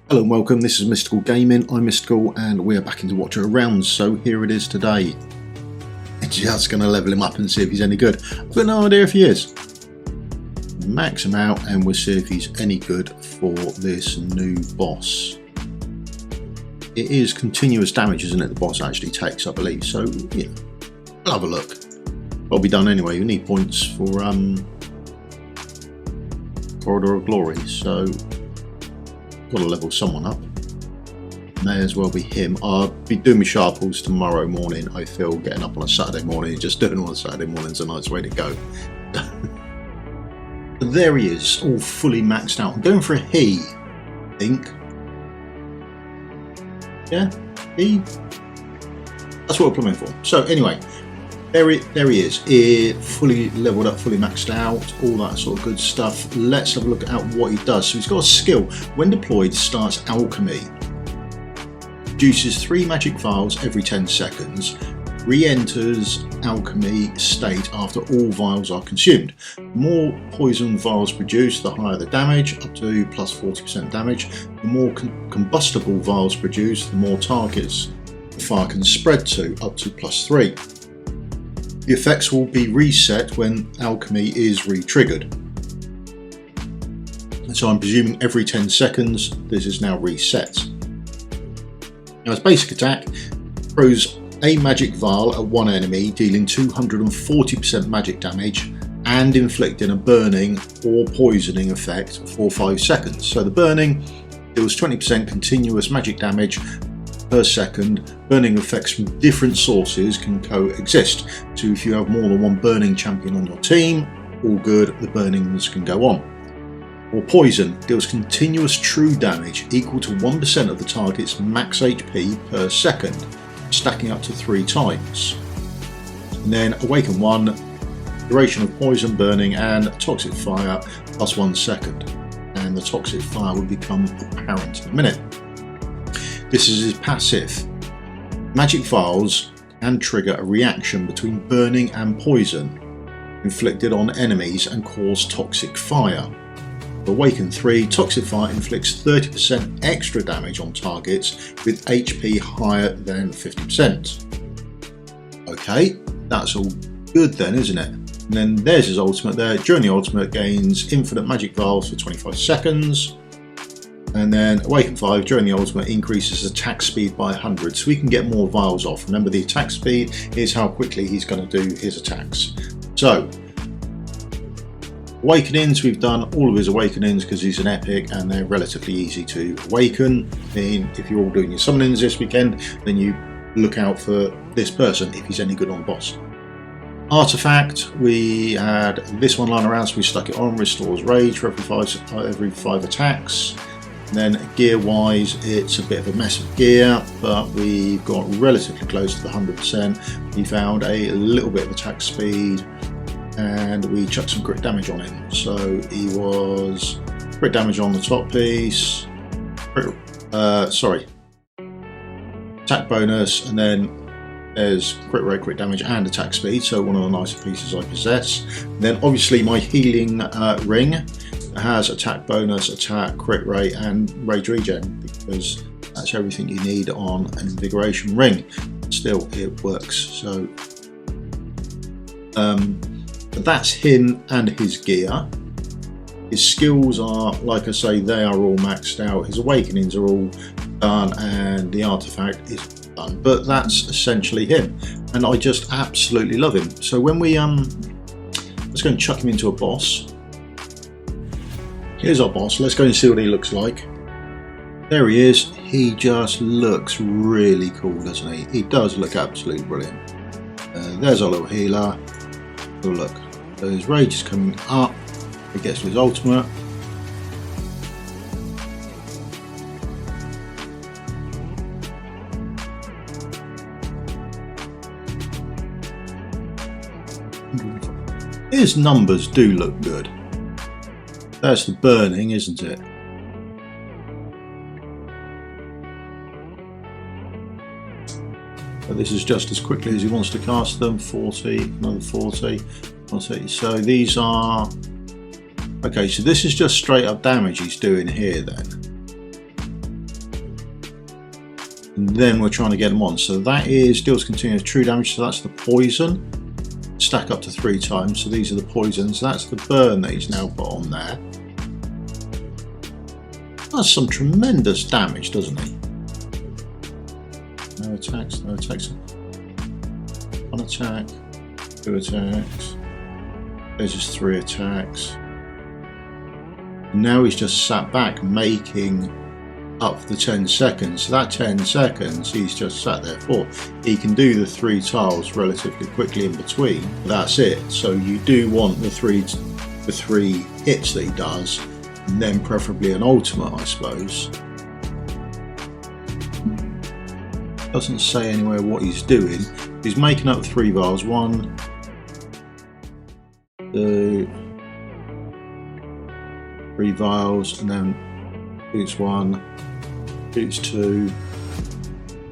Hello and welcome, this is Mystical Gaming, I'm Mystical and we are back into Watcher Around, so here it is today. I'm just going to level him up and see if he's any good. I've got no idea if he is. Max him out and we'll see if he's any good for this new boss. It is continuous damage, isn't it, the boss actually takes, I believe, so yeah, we'll have a look. I'll be done anyway, we need points for Corridor of Glory, so got to level someone up. May as well be him. I'll be doing my sharples tomorrow morning. I feel getting up on a Saturday morning, just doing all the Saturday mornings, a nice way to go. But there he is, all fully maxed out. I'm going for a he, I think. Yeah, he. That's what we're plumbing for. So anyway, there he is, fully leveled up, fully maxed out, all that sort of good stuff. Let's have a look at what he does. So he's got a skill. When deployed, starts alchemy. Produces 3 magic vials every 10 seconds. Re-enters alchemy state after all vials are consumed. The more poison vials produced, the higher the damage, up to plus 40% damage. The more combustible vials produced, the more targets the fire can spread to, up to plus 3. The effects will be reset when alchemy is re-triggered. So I'm presuming every 10 seconds this is now reset. Now his basic attack throws a magic vial at one enemy, dealing 240% magic damage and inflicting a burning or poisoning effect for 5 seconds. So the burning deals 20% continuous magic damage per second. Burning effects from different sources can coexist. So if you have more than one burning champion on your team, all good, the burnings can go on. Or poison deals continuous true damage equal to 1% of the target's max HP per second, stacking up to 3 times. And then awaken 1, duration of poison, burning and toxic fire plus 1 second. And the toxic fire will become apparent in a minute. This is his passive. Magic vials can trigger a reaction between burning and poison inflicted on enemies and cause toxic fire. Awaken 3, toxic fire inflicts 30% extra damage on targets with HP higher than 50%. Okay, that's all good then, isn't it? And then there's his ultimate there. During the ultimate, gains infinite magic vials for 25 seconds. And then Awaken 5 during the ultimate increases attack speed by 100, so we can get more vials off. Remember, the attack speed is how quickly he's going to do his attacks. So awakenings, we've done all of his awakenings because he's an epic and they're relatively easy to awaken. I mean, if you're all doing your summonings this weekend, then you look out for this person if he's any good on boss. Artifact, we had this one lying around, so we stuck it on. Restores rage for every 5 attacks. And then gear wise, it's a bit of a mess of gear, but we've got relatively close to the 100%. We found a little bit of attack speed and we chucked some crit damage on him. So he was crit damage on the top piece, attack bonus, and then there's crit rate, crit damage and attack speed, so one of the nicer pieces I possess. And then obviously my healing ring has attack bonus, attack, crit rate and rage regen, because that's everything you need on an invigoration ring. Still, it works. So that's him and his gear. His skills are, like I say, they are all maxed out. His awakenings are all done and the artifact is done, but that's essentially him and I just absolutely love him. So when we let's go and chuck him into a boss. Here's our boss. Let's go and see what he looks like. There he is. He just looks really cool, doesn't he? He does look absolutely brilliant. There's our little healer. Oh look, so his rage is coming up. He gets to his ultimate. His numbers do look good. That's the burning, isn't it? But this is just as quickly as he wants to cast them. 40, another 40, 40. So these are Okay, so this is just straight up damage he's doing here then. and then we're trying to get them on. So that is deals continuous true damage, so that's the poison. Stack up to 3 times, so these are the poisons. That's the burn that he's now put on there. Does some tremendous damage, doesn't he? No attacks, no attacks. 1 attack, 2 attacks. There's just 3 attacks. Now he's just sat back making up the 10 seconds. So that 10 seconds he's just sat there for. He can do the 3 tiles relatively quickly in between. That's it. So you do want the three hits that he does, and then preferably an ultimate, I suppose. Doesn't say anywhere what he's doing. He's making up 3 vials. 1, 2, 3 vials, and then shoots 1, shoots 2,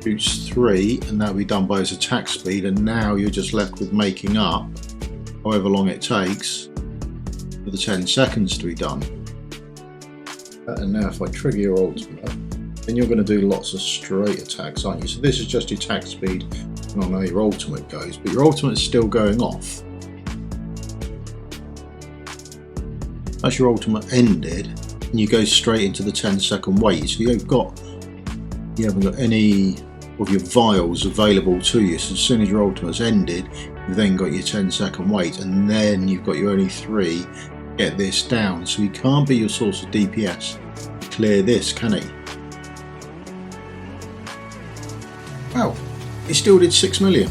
shoots 3, and that'll be done by his attack speed. And now you're just left with making up however long it takes for the 10 seconds to be done. And now if I trigger your ultimate, then you're going to do lots of straight attacks, aren't you? So this is just your attack speed, I don't know how your ultimate goes, but your ultimate is still going off. As your ultimate ended, and you go straight into the 10-second wait. So you haven't got any of your vials available to you. So as soon as your ultimate's ended, you've then got your 10-second wait, and then you've got your only 3 to get this down. So he can't be your source of DPS. Clear this, can he? Wow, he still did 6 million.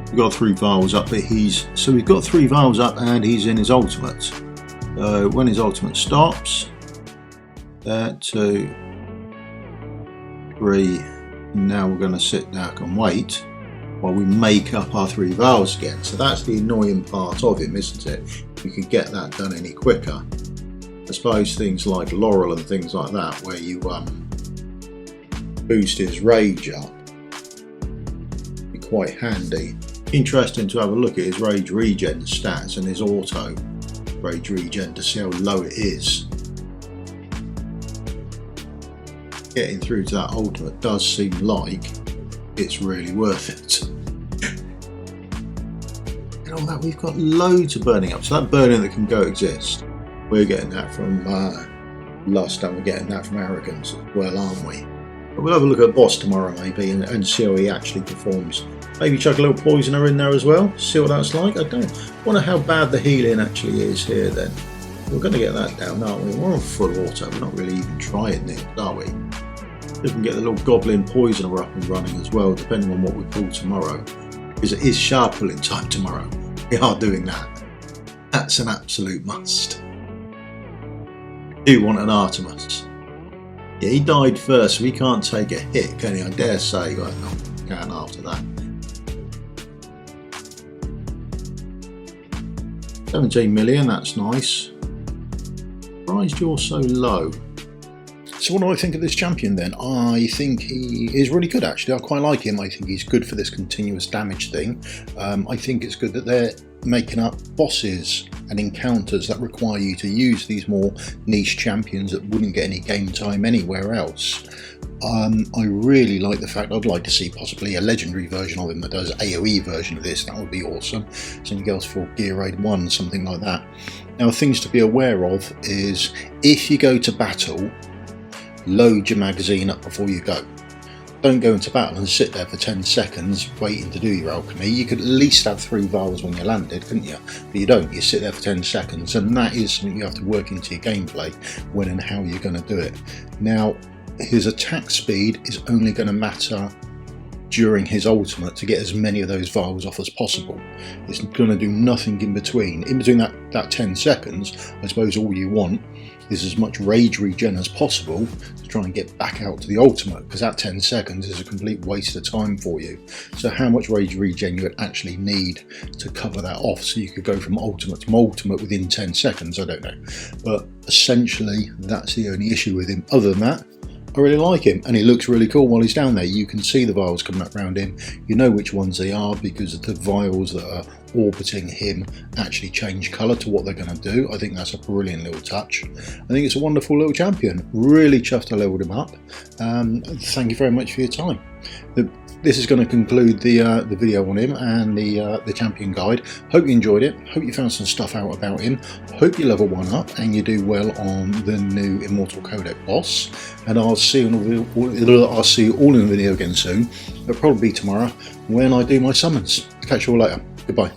We've got 3 vials up, but we've got 3 vials up and he's in his ultimate. When his ultimate stops, 2, 3, now we're going to sit back and wait while we make up our 3 vials again. So that's the annoying part of him, isn't it? You could get that done any quicker. I suppose things like Laurel and things like that, where you boost his rage up, be quite handy. Interesting to have a look at his rage regen stats and his auto rage regen to see how low it is. Getting through to that ultimate does seem like it's really worth it. And on that we've got loads of burning up, so that burning that can coexist, we're getting that from lust, and we're getting that from arrogance as well, aren't we? But we'll have a look at boss tomorrow maybe and see how he actually performs. Maybe chuck a little poisoner in there as well, see what that's like. I don't wonder how bad the healing actually is here then. We're going to get that down, aren't we? We're on full auto, we're not really even trying this, are we? We can get the little goblin poisoner up and running as well, depending on what we pull tomorrow. Because it is sharp pulling time tomorrow. We are doing that. That's an absolute must. Do want an Artemis. Yeah, he died first, so he can't take a hit, can he? I dare say. Well, no, he can after that. 17 million, that's nice. Surprised you're so low. So what do I think of this champion then? I think he is really good actually. I quite like him. I think he's good for this continuous damage thing. I think it's good that they're making up bosses and encounters that require you to use these more niche champions that wouldn't get any game time anywhere else. I really like the fact I'd like to see possibly a legendary version of him that does AoE version of this. That would be awesome. Something else for Gear Raid 1, something like that. Now things to be aware of is if you go to battle, load your magazine up before you go. Don't go into battle and sit there for 10 seconds waiting to do your alchemy. You could at least have 3 vials when you landed, couldn't you? But you don't, you sit there for 10 seconds, and that is something you have to work into your gameplay, when and how you're going to do it. Now, his attack speed is only going to matter during his ultimate to get as many of those vials off as possible. It's going to do nothing in between. In between that 10 seconds, I suppose all you want is as much rage regen as possible to try and get back out to the ultimate, because that 10 seconds is a complete waste of time for you. So how much rage regen you would actually need to cover that off so you could go from ultimate to ultimate within 10 seconds, I don't know. But essentially that's the only issue with him. Other than that, I really like him, and he looks really cool while he's down there. You can see the vials coming up around him. You know which ones they are because the vials that are orbiting him actually change colour to what they're going to do. I think that's a brilliant little touch. I think it's a wonderful little champion. Really chuffed I leveled him up. Thank you very much for your time. This is going to conclude the video on him and the champion guide. Hope you enjoyed it. Hope you found some stuff out about him. Hope you level 1 up and you do well on the new Immortal Codec boss. And I'll see you all in the video again soon. It'll probably be tomorrow when I do my summons. Catch you all later. Goodbye.